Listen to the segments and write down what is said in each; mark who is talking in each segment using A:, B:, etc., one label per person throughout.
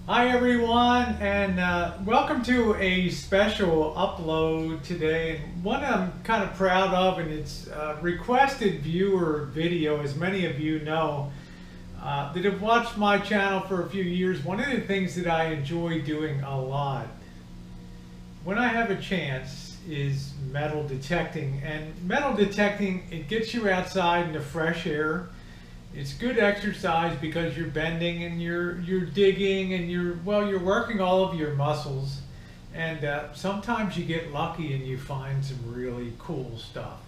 A: Hi everyone, and welcome to a special upload today. And one I'm kind of proud of, and it's a requested viewer video, as many of you know that have watched my channel for a few years. One of the things that I enjoy doing a lot when I have a chance is metal detecting. And metal detecting, it gets you outside in the fresh air. It's good exercise because you're bending and you're digging and you're working all of your muscles, and sometimes you get lucky and you find some really cool stuff.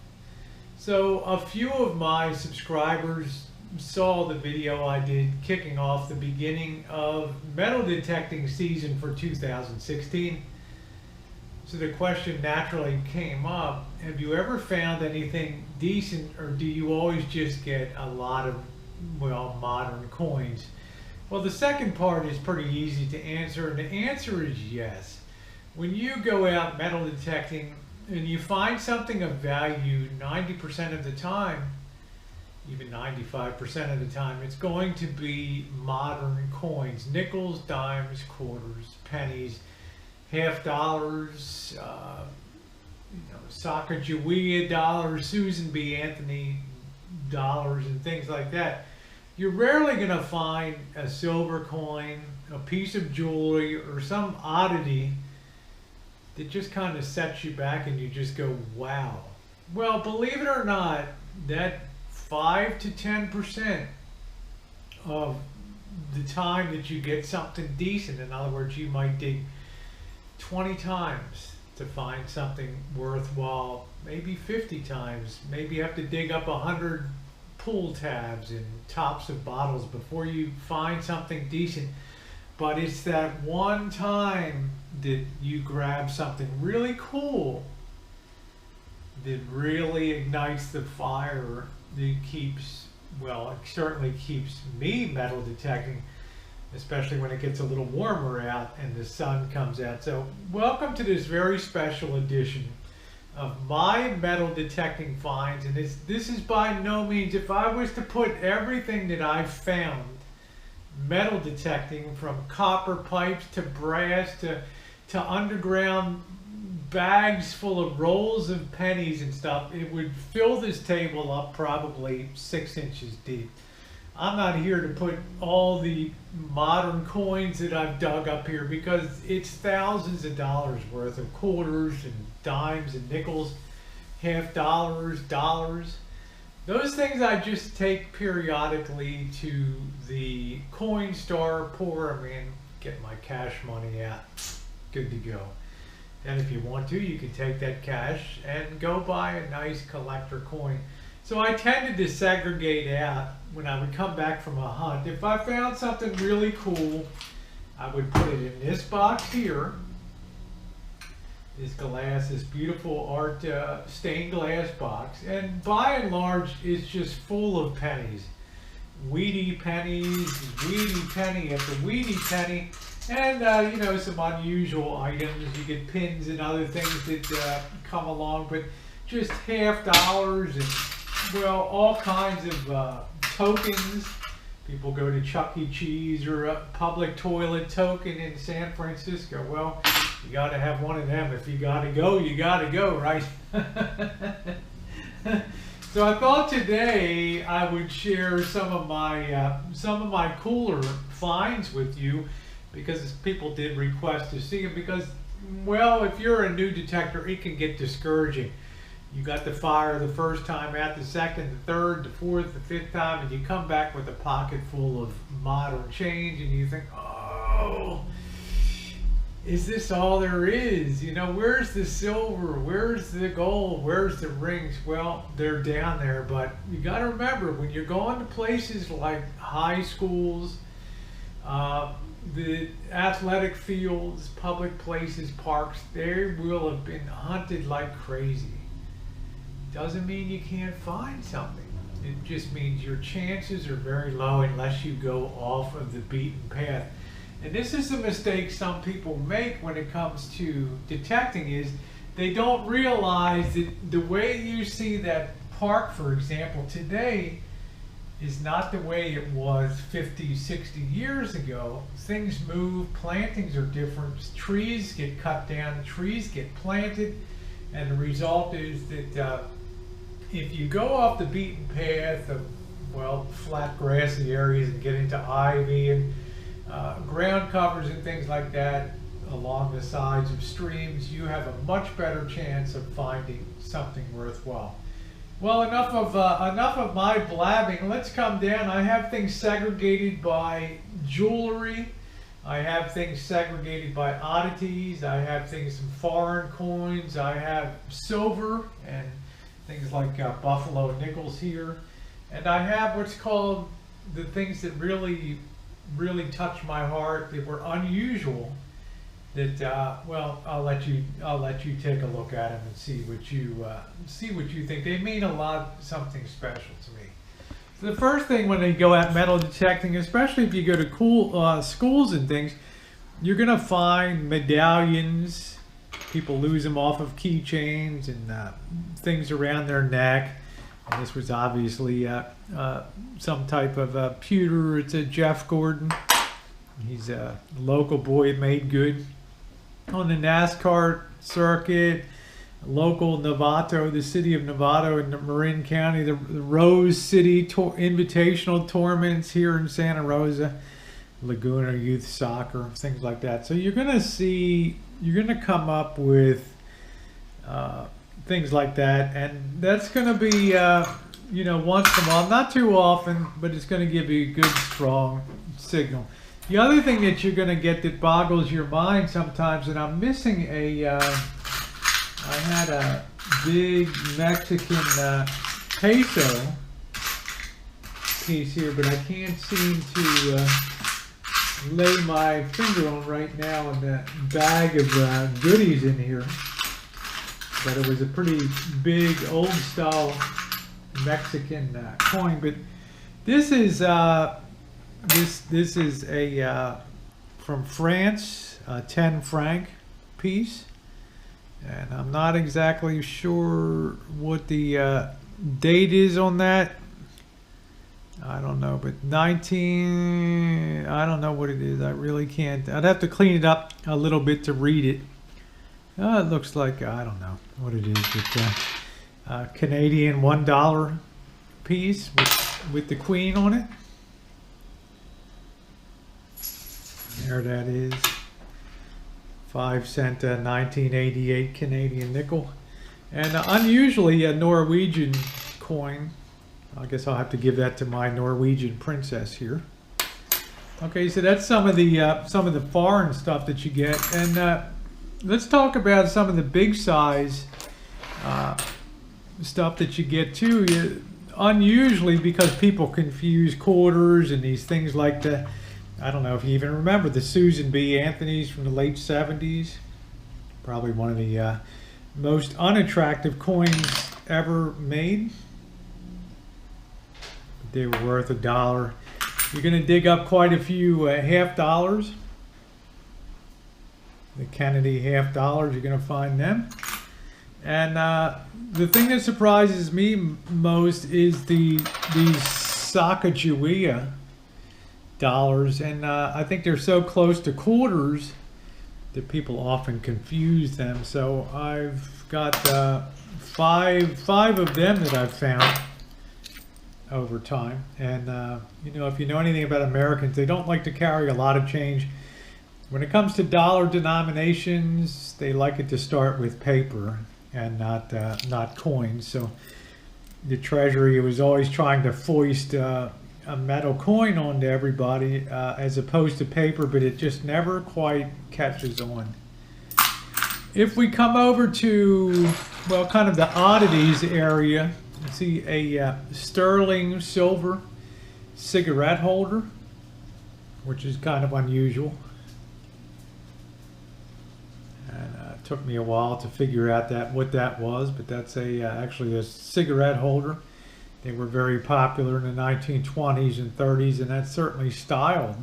A: So a few of my subscribers saw the video I did kicking off the beginning of metal detecting season for 2016. So the question naturally came up, have you ever found anything decent, or do you always just get a lot of modern coins? Well, the second part is pretty easy to answer, and the answer is yes. When you go out metal detecting and you find something of value, 90% of the time, even 95% of the time, it's going to be modern coins: nickels, dimes, quarters, pennies, half dollars, Sacagawea dollars, Susan B. Anthony dollars, and things like that. You're rarely going to find a silver coin, a piece of jewelry, or some oddity that just kind of sets you back and you just go, wow. Well, believe it or not, that 5 to 10% of the time that you get something decent, in other words, you might dig 20 times to find something worthwhile, maybe 50 times, maybe you have to dig up 100 pull tabs and tops of bottles before you find something decent. But it's that one time that you grab something really cool that really ignites the fire that keeps, well, it certainly keeps me metal detecting, especially when it gets a little warmer out and the sun comes out. So welcome to this very special edition of my metal detecting finds. And this is by no means, if I was to put everything that I've found metal detecting, from copper pipes to brass to underground bags full of rolls of pennies and stuff, it would fill this table up probably 6 inches deep. I'm not here to put all the modern coins that I've dug up here, because it's thousands of dollars worth of quarters and dimes and nickels, half dollars, dollars. Those things I just take periodically to the coin store, pour them in, get my cash money out, good to go. And if you want to, you can take that cash and go buy a nice collector coin. So I tended to segregate out when I would come back from a hunt. If I found something really cool, I would put it in this box here. This glass, this beautiful art stained glass box. And by and large, it's just full of pennies. Weedy pennies, weedy penny after weedy penny. And, some unusual items. You get pins and other things that come along, but just half dollars and, all kinds of tokens. People go to Chuck E. Cheese or a public toilet token in San Francisco. Well, you got to have one of them. If you got to go, right? So I thought today I would share some of my cooler finds with you, because people did request to see them. Because, if you're a new detector, it can get discouraging. You got the fire the first time out, the second, the third, the fourth, the fifth time, and you come back with a pocket full of modern change, and you think, oh, is this all there is? Where's the silver? Where's the gold? Where's the rings? Well, they're down there, but you got to remember, when you're going to places like high schools, the athletic fields, public places, parks, they will have been hunted like crazy. Doesn't mean you can't find something. It just means your chances are very low unless you go off of the beaten path. And this is the mistake some people make when it comes to detecting, is they don't realize that the way you see that park, for example, today, is not the way it was 50, 60 years ago. Things move, plantings are different, trees get cut down, trees get planted, and the result is that if you go off the beaten path of, well, flat grassy areas and get into ivy and ground covers and things like that along the sides of streams, you have a much better chance of finding something worthwhile. Well, enough of my blabbing. Let's come down. I have things segregated by jewelry. I have things segregated by oddities. I have things from foreign coins. I have silver and things like buffalo nickels here. And I have what's called the things that really touch my heart, that were unusual. That well, I'll let you take a look at them and see what you think. They mean a lot, something special to me. So the first thing when you go out metal detecting, especially if you go to cool schools and things, you're gonna find medallions. People lose them off of keychains and things around their neck. And this was obviously some type of pewter. It's a Jeff Gordon. He's a local boy, made good on the NASCAR circuit, local Novato, the city of Novato in Marin County, the Rose City Invitational tournaments here in Santa Rosa, Laguna Youth Soccer, things like that. So you're going to come up with things like that, and that's going to be, once in a while, not too often, but it's going to give you a good, strong signal. The other thing that you're going to get that boggles your mind sometimes, and I'm missing I had a big Mexican peso piece here, but I can't seem to lay my finger on right now in the bag of goodies in here. But it was a pretty big, old style Mexican coin. But this is this is a from France, a 10 franc piece, and I'm not exactly sure what the date is on that. I don't know, but I don't know what it is. I really can't. I'd have to clean it up a little bit to read it. It looks like, I don't know what it is, but Canadian $1 piece with the Queen on it. There that is. 5 cent 1988 Canadian nickel. And unusually a Norwegian coin. I guess I'll have to give that to my Norwegian princess here. Okay, so that's some of the foreign stuff that you get. And let's talk about some of the big size stuff that you get too. Unusually, because people confuse quarters and these things like the, I don't know if you even remember the Susan B. Anthony's from the late 70s. Probably one of the most unattractive coins ever made. They were worth $1. You're going to dig up quite a few half dollars. The Kennedy half dollars, you're going to find them. And the thing that surprises me most is these Sacagawea dollars, and I think they're so close to quarters that people often confuse them. So I've got five of them that I've found over time. And if you know anything about Americans, they don't like to carry a lot of change. When it comes to dollar denominations, they like it to start with paper and not coins. So the Treasury was always trying to foist a metal coin onto everybody as opposed to paper, but it just never quite catches on. If we come over to, well, kind of the oddities area, you see a sterling silver cigarette holder, which is kind of unusual. And it took me a while to figure out what that was, but that's actually a cigarette holder. They were very popular in the 1920s and 30s, and that's certainly styled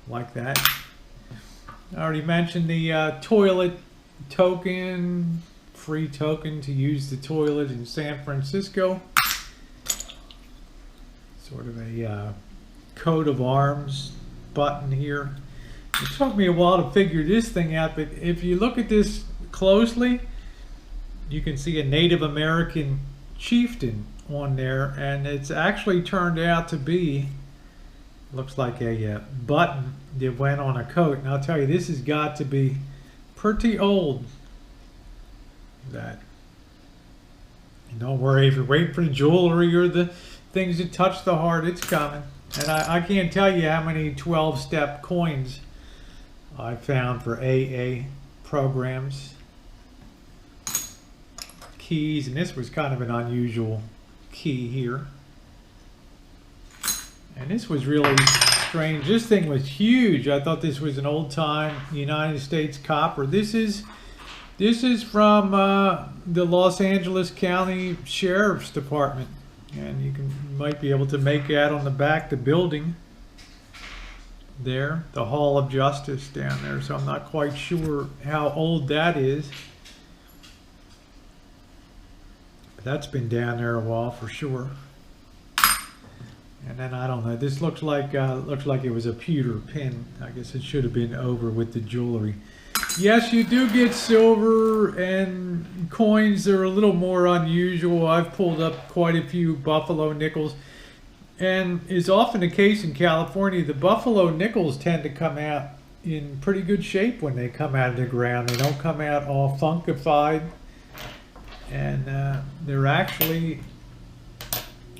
A: like that. I already mentioned the toilet token, free token to use the toilet in San Francisco. sort of a coat of arms button here. It took me a while to figure this thing out, but if you look at this closely, you can see a Native American chieftain on there, and it's actually turned out to be, looks like a button that went on a coat. And I'll tell you, this has got to be pretty old. That. And don't worry, if you're waiting for the jewelry or the things that touch the heart, it's coming. And I can't tell you how many 12-step coins I found for AA programs. Keys, and this was kind of an unusual key here. And this was really strange. This thing was huge. I thought this was an old-time United States copper. This is from the Los Angeles County Sheriff's Department, and you might be able to make out on the back the building there, the Hall of Justice down there. So I'm not quite sure how old that is. But that's been down there a while for sure. And then I don't know. This looks like it was a pewter pin. I guess it should have been over with the jewelry. Yes, you do get silver and coins that are a little more unusual. I've pulled up quite a few buffalo nickels. And is often the case in California, the buffalo nickels tend to come out in pretty good shape when they come out of the ground. They don't come out all funkified. And they're actually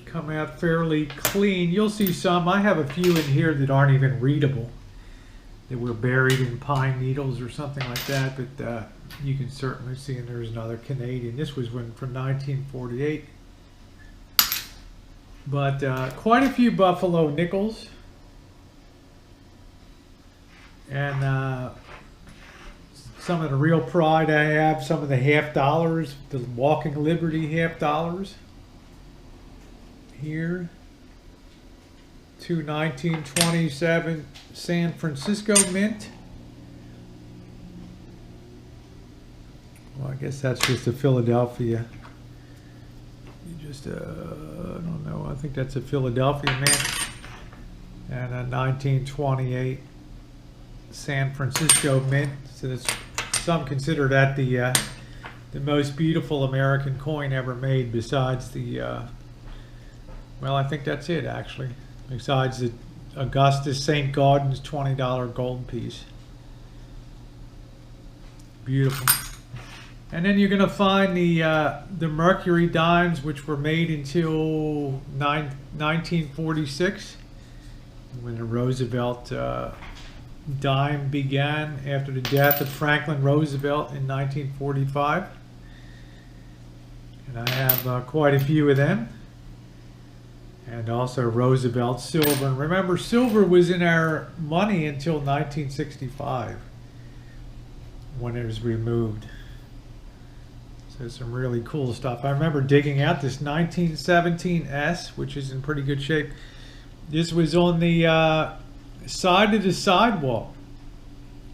A: come out fairly clean. You'll see some. I have a few in here that aren't even readable. They were buried in pine needles or something like that, but you can certainly see, and there's another Canadian. This was from 1948. But quite a few buffalo nickels. And some of the real pride I have, some of the half dollars, the Walking Liberty half dollars. Here. 2 1927 San Francisco Mint. Well, I guess that's just a Philadelphia. I don't know. I think that's a Philadelphia mint. And a 1928 San Francisco Mint. So some consider that the most beautiful American coin ever made, besides the. Well, I think that's it actually. Besides the Augustus St. Gaudens $20 gold piece. Beautiful. And then you're going to find the Mercury dimes, which were made until 1946, when the Roosevelt dime began after the death of Franklin Roosevelt in 1945. And I have quite a few of them. And also Roosevelt silver. And remember, silver was in our money until 1965, when it was removed. So some really cool stuff. I remember digging out this 1917 S, which is in pretty good shape. This was on the side of the sidewalk,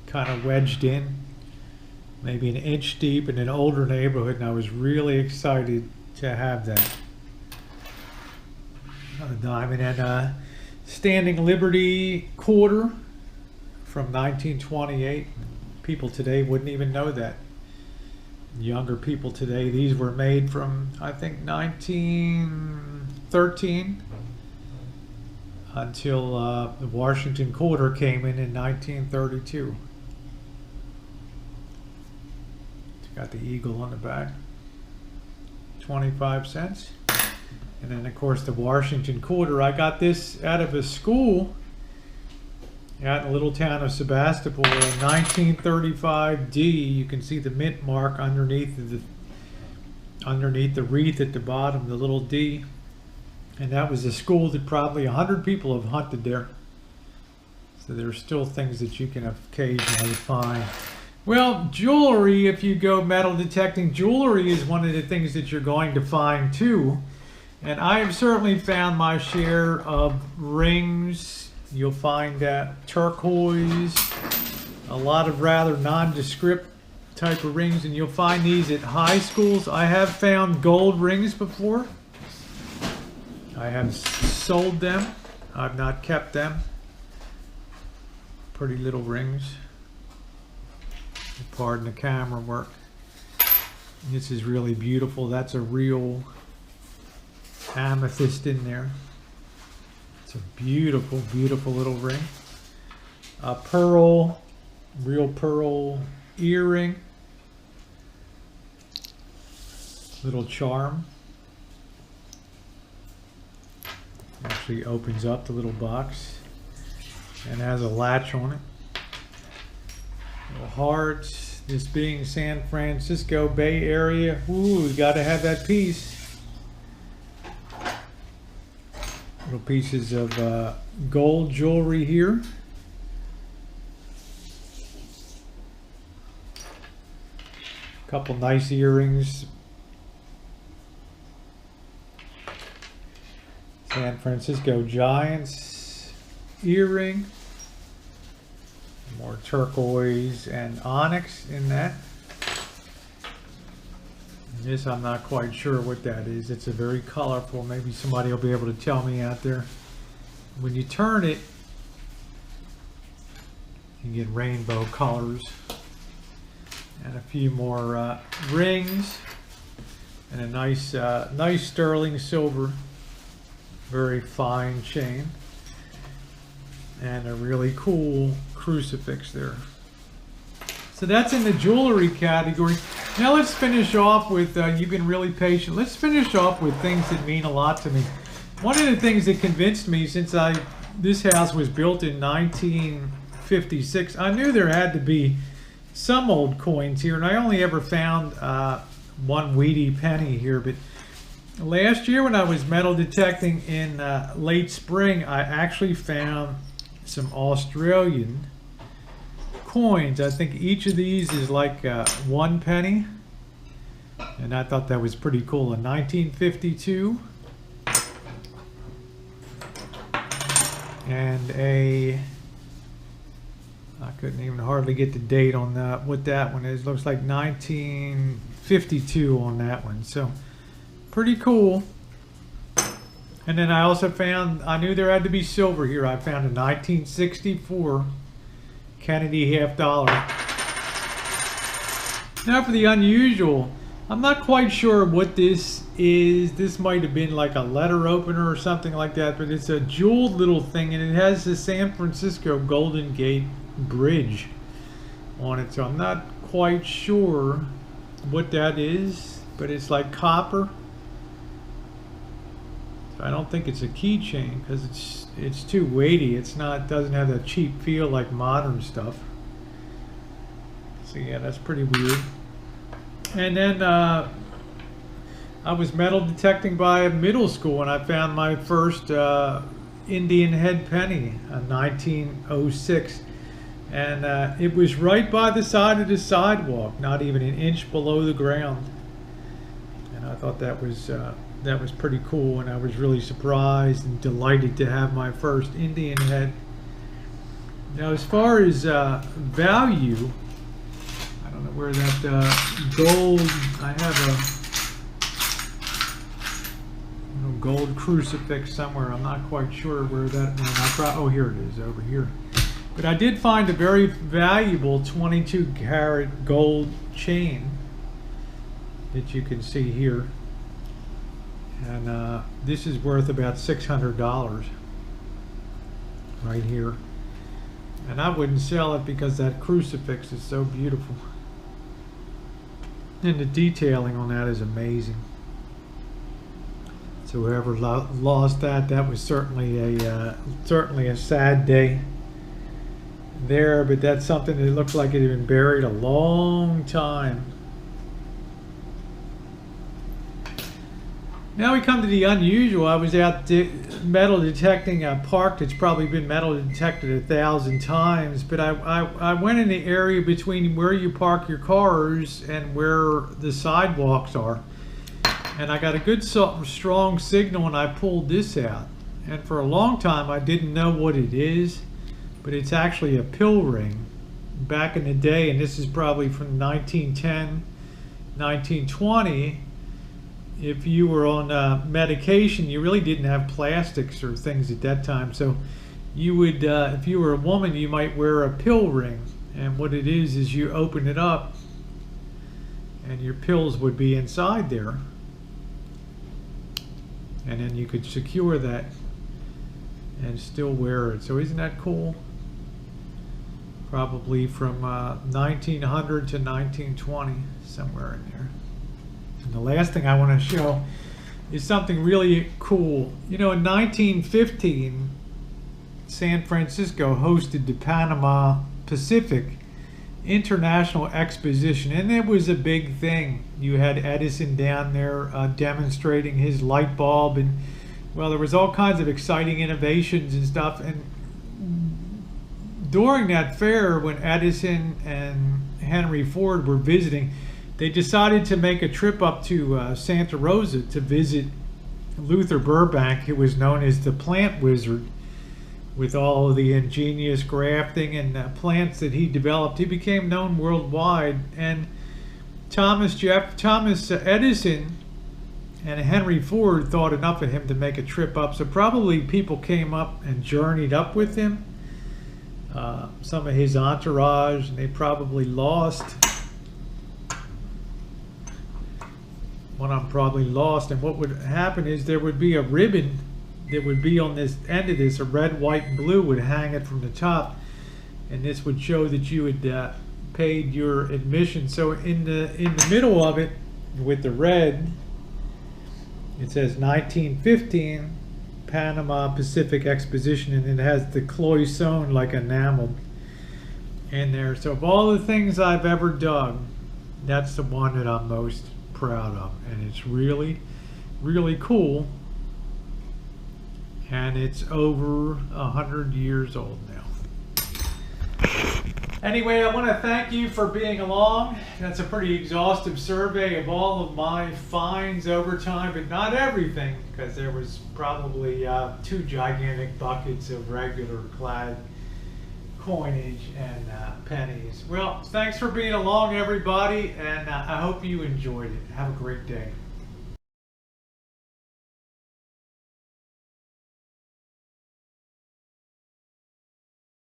A: kind of wedged in, maybe an inch deep in an older neighborhood, and I was really excited to have that. Another diamond, and Standing Liberty quarter from 1928. People today wouldn't even know that. Younger people today, these were made from, I think, 1913 until the Washington quarter came in 1932. It's got the eagle on the back. 25 cents. And then, of course, the Washington quarter. I got this out of a school out in the little town of Sebastopol, a 1935 D. You can see the mint mark underneath the wreath at the bottom, the little D. And that was a school that probably 100 people have hunted there. So there's still things that you can occasionally find. Well, jewelry, if you go metal detecting, jewelry is one of the things that you're going to find too. And I have certainly found my share of rings. You'll find turquoise, a lot of rather nondescript type of rings, and you'll find these at high schools. I have found gold rings before. I have sold them. I've not kept them. Pretty little rings. Pardon the camera work. This is really beautiful. That's a real amethyst in there. It's a beautiful, beautiful little ring. A pearl, real pearl earring. Little charm. Actually opens up the little box and has a latch on it. Little hearts. This being San Francisco Bay Area. Ooh, gotta have that piece. Little pieces of gold jewelry here. Couple nice earrings. San Francisco Giants earring. More turquoise and onyx in that. And this I'm not quite sure what that is. It's a very colorful. Maybe somebody will be able to tell me out there. When you turn it, you get rainbow colors. And a few more rings. And a nice, nice sterling silver. Very fine chain. And a really cool crucifix there. So that's in the jewelry category. Now let's finish off with, you've been really patient. Let's finish off with things that mean a lot to me. One of the things that convinced me, since this house was built in 1956, I knew there had to be some old coins here, and I only ever found one weedy penny here. But last year when I was metal detecting in late spring, I actually found some Australian coins. I think each of these is like 1 penny, and I thought that was pretty cool. In 1952, and I couldn't even hardly get the date on that, what that one is. Looks like 1952 on that one. So pretty cool. And then I also found, I knew there had to be silver here. I found a 1964 Kennedy half dollar. Now for the unusual, I'm not quite sure what this is. This might have been like a letter opener or something like that, but it's a jeweled little thing, and it has the San Francisco Golden Gate Bridge on it. So I'm not quite sure what that is, but it's like copper. I don't think it's a keychain because it's too weighty. It's not, doesn't have that cheap feel like modern stuff. So yeah, that's pretty weird. And then I was metal detecting by middle school, and I found my first Indian head penny, a 1906, and it was right by the side of the sidewalk, not even an inch below the ground. And I thought that was pretty cool, and I was really surprised and delighted to have my first Indian head. Now, as far as value, I don't know where that gold, I have a gold crucifix somewhere. I'm not quite sure where that one, oh, here it is, over here. But I did find a very valuable 22 karat gold chain that you can see here. And this is worth about $600 right here. And I wouldn't sell it because that crucifix is so beautiful. And the detailing on that is amazing. So whoever lost that was certainly a sad day there. But that's something that looked like it had been buried a long time. Now we come to the unusual. I was out metal detecting a park that's probably been metal detected 1,000 times, but I went in the area between where you park your cars and where the sidewalks are, and I got a good strong signal, and I pulled this out. And for a long time I didn't know what it is, but it's actually a pill ring back in the day, and this is probably from 1910, 1920. if you were on medication, you really didn't have plastics or things at that time. So you would, if you were a woman, you might wear a pill ring. And what it is you open it up and your pills would be inside there. And then you could secure that and still wear it. So isn't that cool? Probably from 1900 to 1920, somewhere in there. And the last thing I want to show is something really cool. You know, in 1915, San Francisco hosted the Panama Pacific International Exposition, and it was a big thing. You had Edison down there demonstrating his light bulb, and well, there was all kinds of exciting innovations and stuff. And during that fair, when Edison and Henry Ford were visiting, they decided to make a trip up to Santa Rosa to visit Luther Burbank, who was known as the plant wizard. With all of the ingenious grafting and plants that he developed, he became known worldwide. And Thomas Edison and Henry Ford thought enough of him to make a trip up. So probably people came up and journeyed up with him, some of his entourage, and they probably lost. One of them probably lost, and what would happen is there would be a ribbon that would be on this end of this, a red, white, and blue would hang it from the top, and this would show that you had paid your admission. So in the middle of it, with the red, it says 1915 Panama Pacific Exposition, and it has the cloisonne like enamel in there. So of all the things I've ever done, that's the one that I'm most proud of, and it's really, really cool. And it's over 100 years old now. Anyway, I want to thank you for being along. That's a pretty exhaustive survey of all of my finds over time, but not everything, because there was probably 2 gigantic buckets of regular clad coinage and pennies. Well, thanks for being along, everybody, and I hope you enjoyed it. Have a great day.